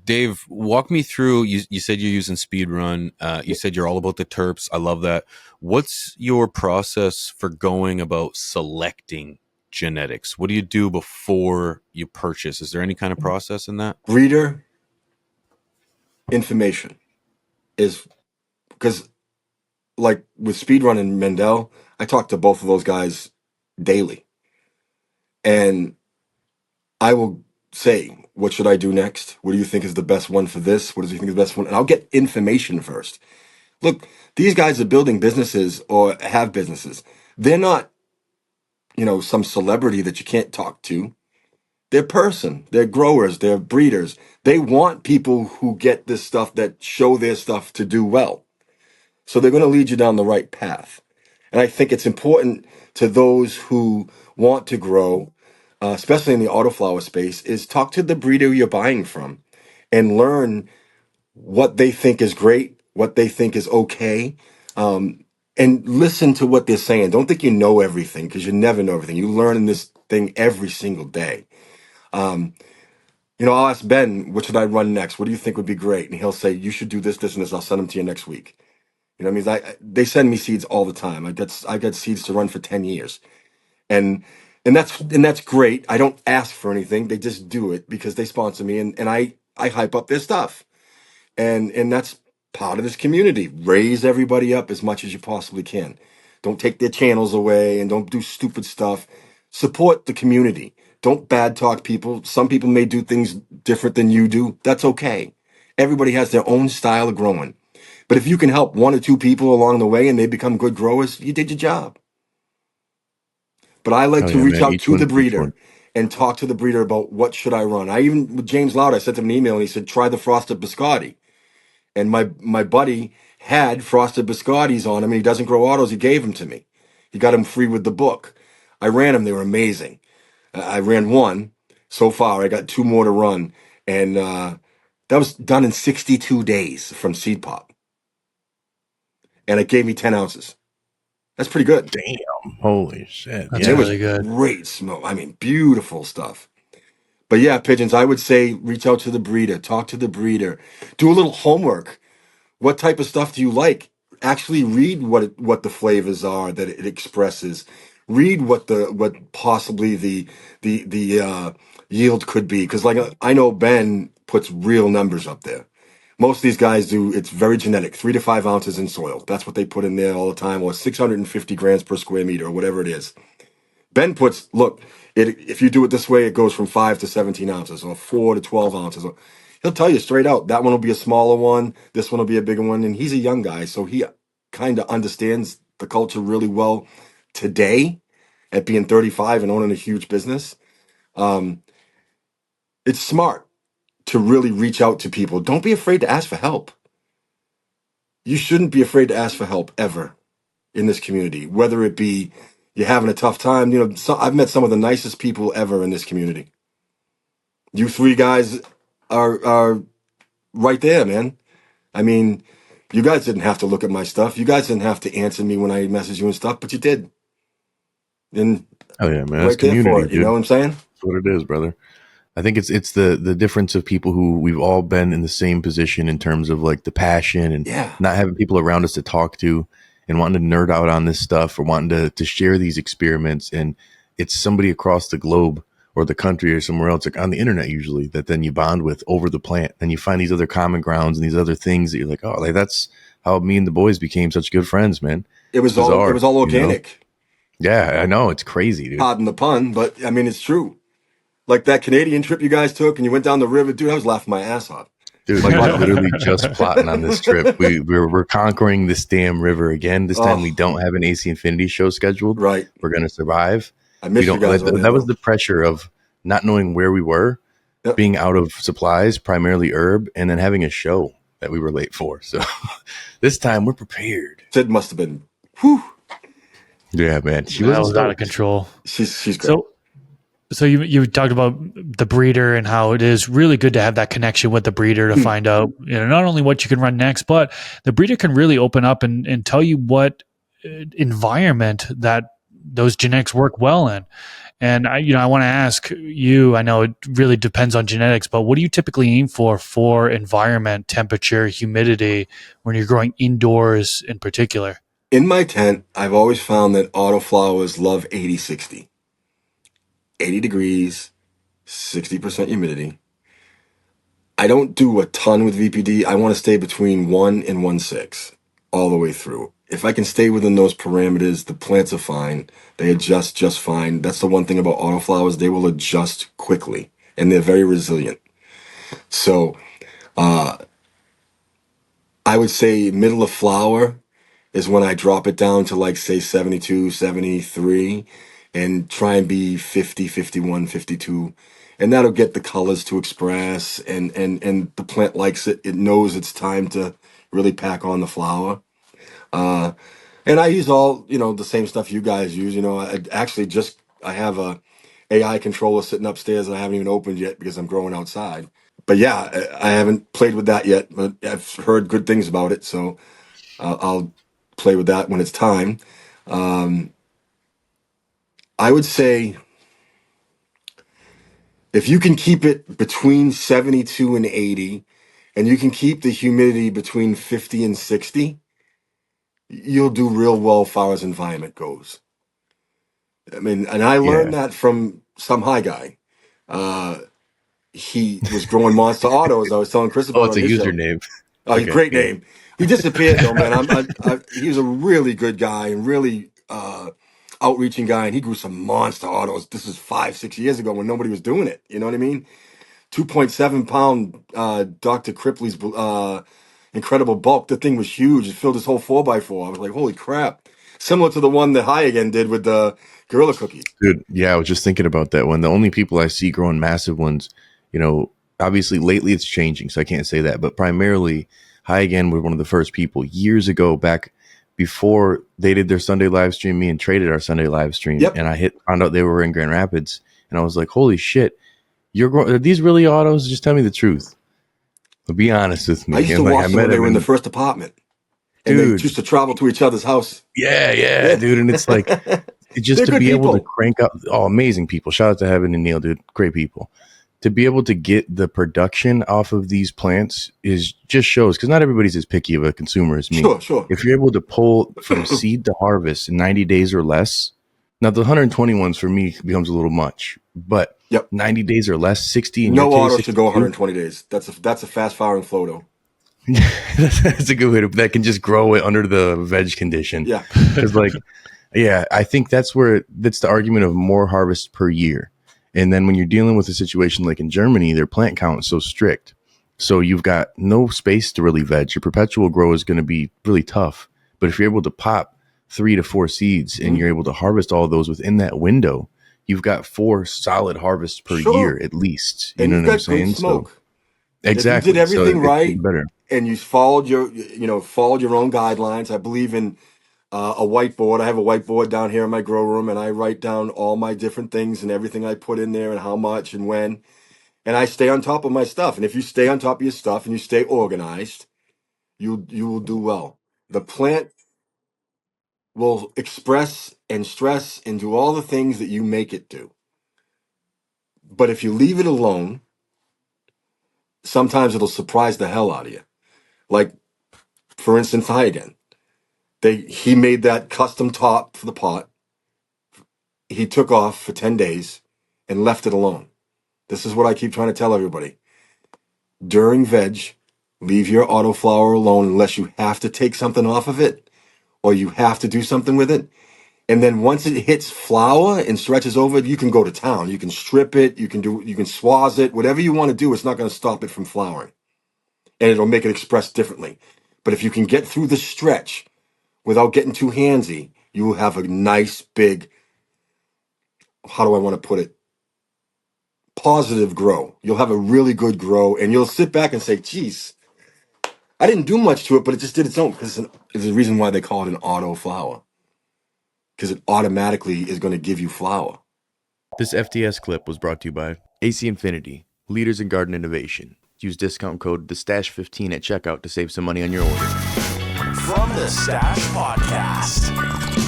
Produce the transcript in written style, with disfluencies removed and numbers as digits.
Dave, walk me through. You said you're using Speedrun. You said you're all about the terps. I love that. What's your process for going about selecting genetics? What do you do before you purchase? Is there any kind of process in that? Breeder information is because, like with Speedrun and Mendel, I talk to both of those guys daily, and I will say, "What should I do next? What do you think is the best one for this? What do you think is the best one?" And I'll get information first. Look, these guys are building businesses or have businesses. They're not, some celebrity that you can't talk to. They're person. They're growers. They're breeders. They want people who get this stuff that show their stuff to do well. So they're going to lead you down the right path. And I think it's important to those who want to grow, especially in the autoflower space, is talk to the breeder you're buying from and learn what they think is great, what they think is okay, and listen to what they're saying. Don't think you know everything, because you never know everything. You learn in this thing every single day. Um, I'll ask Ben, what should I run next? What do you think would be great? And he'll say, you should do this, this, and this. I'll send them to you next week. You know what I mean? They send me seeds all the time. I got seeds to run for 10 years. And that's great. I don't ask for anything. They just do it because they sponsor me, and I hype up their stuff. And that's part of this community. Raise everybody up as much as you possibly can. Don't take their channels away and don't do stupid stuff. Support the community. Don't bad talk people. Some people may do things different than you do. That's okay. Everybody has their own style of growing. But if you can help one or two people along the way and they become good growers, you did your job. But I like Oh to yeah, reach man. out Each to the one, each breeder one. and talk to the breeder about what should I run. I even, with James Loud, I sent him an email and he said, try the frosted biscotti. And my buddy had frosted biscottis on him, and he doesn't grow autos. He gave them to me. He got them free with the book. I ran them. They were amazing. I ran one so far. I got two more to run. And that was done in 62 days from seed pop. And it gave me 10 ounces. That's pretty good. Damn. Holy shit. And That's it Yeah. was really good. great smoke. I mean, beautiful stuff. But yeah, pigeons, I would say reach out to the breeder, talk to the breeder, do a little homework. What type of stuff do you like? Actually read what the flavors are that it expresses. Read what possibly the yield could be. Because like I know Ben puts real numbers up there. Most of these guys do. It's very genetic, 3 to 5 ounces in soil. That's what they put in there all the time, or 650 grams per square meter, or whatever it is. Ben puts, look, if you do it this way, it goes from 5 to 17 ounces, or 4 to 12 ounces. He'll tell you straight out that one will be a smaller one, this one will be a bigger one, and he's a young guy, so he kind of understands the culture really well today. At being 35 and owning a huge business, um, it's smart to really reach out to people. Don't be afraid to ask for help. You shouldn't be afraid to ask for help ever in this community, whether it be you're having a tough time. I've met some of the nicest people ever in this community. You three guys are right there, man. I mean, you guys didn't have to look at my stuff. You guys didn't have to answer me when I messaged you and stuff, but you did. And Oh yeah, man. That's right there for community, it. You know dude. what I'm saying? That's what it is, brother. I think it's the difference of people who we've all been in the same position in terms of like the passion and Yeah. not having people around us to talk to and wanting to nerd out on this stuff or wanting to share these experiments. And it's somebody across the globe or the country or somewhere else, like on the internet usually, that then you bond with over the plant. And you find these other common grounds and these other things that you're like, oh, like that's how me and the boys became such good friends, man. It It's was all bizarre, you know? organic. Yeah, I know. It's crazy, dude. Pardon the pun, but I mean it's true. Like that Canadian trip you guys took and you went down the river, dude, I was laughing my ass off. Dude, My we were buddy. literally just plotting on this trip. We're conquering this damn river again. This time we Oh, don't have an AC Infinity show scheduled. right. We're gonna survive. I We missed you don't. guys over there That was though. the pressure of not knowing where we were, Yep. being out of supplies, primarily herb, and then having a show that we were late for. So this time we're prepared. Sid must have been, whew. Yeah, man. She That wasn't was out of stoked. control. She's great. So you talked about the breeder and how it is really good to have that connection with the breeder to find out, not only what you can run next, but the breeder can really open up and tell you what environment that those genetics work well in. And I want to ask you, I know it really depends on genetics, but what do you typically aim for environment, temperature, humidity when you're growing indoors in particular? In my tent, I've always found that autoflowers love 80-60. 80 degrees, 60% humidity. I don't do a ton with VPD. I want to stay between 1 and 1.6 all the way through. If I can stay within those parameters, the plants are fine. They adjust just fine. That's the one thing about autoflowers. They will adjust quickly, and they're very resilient. So I would say middle of flower is when I drop it down to like say 72, 73 and try and be 50, 51, 52. And that'll get the colors to express and the plant likes it. It knows it's time to really pack on the flower. And I use all, the same stuff you guys use. I have a AI controller sitting upstairs that I haven't even opened yet because I'm growing outside. But yeah, I haven't played with that yet, but I've heard good things about it. So I'll play with that when it's time. Um, I would say if you can keep it between 72 and 80, and you can keep the humidity between 50 and 60, you'll do real well as far as environment goes. I mean, and I Yeah. learned that from some high guy. Uh, he was growing Monster Autos. I was telling Chris Oh, about it's on a his show. username. Oh, Okay. great Yeah. name. He disappeared though, man. He was a really good guy and really outreaching guy, and he grew some monster autos. This is 5, 6 years ago when nobody was doing it. You know what I mean? 2.7 pound Dr. Cripley's incredible bulk. The thing was huge. It filled his whole 4x4. I was like, holy crap! Similar to the one that High Again did with the Gorilla Cookie. Dude, yeah, I was just thinking about that one. The only people I see growing massive ones, you know, obviously lately it's changing, so I can't say that, but primarily High Again were one of the first people years ago, back before they did their Sunday live stream. Me and traded our Sunday live stream, Yep. and found out they were in Grand Rapids, and I was like, holy shit, are these really autos? Just tell me the truth. But be honest with I me. used to And like I watch them met when they him, were in the and first apartment, and they dude, used to travel to each other's house. yeah, Yeah. dude, and it's like just They're to good be able to people. crank up, amazing people. Shout out to Heaven and Neil, dude, great people. To be able to get the production off of these plants is just shows, because not everybody's as picky of a consumer as me. Sure. If you're able to pull from seed to harvest in 90 days or less, now the 120 ones for me becomes a little much, but Yep. 90 days or less, 60 in your No case, auto should go 62. 120 days. That's a fast firing photo. That's a good way that can just grow it under the veg condition. Yeah. Because yeah, I think that's the argument of more harvest per year. And then when you're dealing with a situation like in Germany, their plant count is so strict. So you've got no space to really veg. Your perpetual grow is going to be really tough. But if you're able to pop 3 to 4 seeds and you're able to harvest all of those within that window, you've got 4 solid harvests per year Sure. at least. You And know you've what I'm got good saying? So smoke. If you did exactly. So everything it's right even better. and you followed followed your own guidelines, I believe in a whiteboard. I have a whiteboard down here in my grow room, and I write down all my different things and everything I put in there and how much and when. And I stay on top of my stuff. And if you stay on top of your stuff and you stay organized, you will do well. The plant will express and stress and do all the things that you make it do. But if you leave it alone, sometimes it'll surprise the hell out of you. Like, for instance, High Again. He made that custom top for the pot. He took off for 10 days and left it alone. This is what I keep trying to tell everybody. During veg, leave your autoflower alone unless you have to take something off of it or you have to do something with it. And then once it hits flower and stretches over, you can go to town. You can strip it, you can swaz it, whatever you want to do, it's not going to stop it from flowering. And it'll make it express differently. But if you can get through the stretch without getting too handsy, you will have a nice big, how do I want to put it? Positive grow. You'll have a really good grow, and you'll sit back and say, geez, I didn't do much to it, but it just did its own. Because it's the reason why they call it an auto flower. Because it automatically is going to give you flower. This FTS clip was brought to you by AC Infinity, leaders in garden innovation. Use discount code TheStash15 at checkout to save some money on your order. From the Stash Podcast.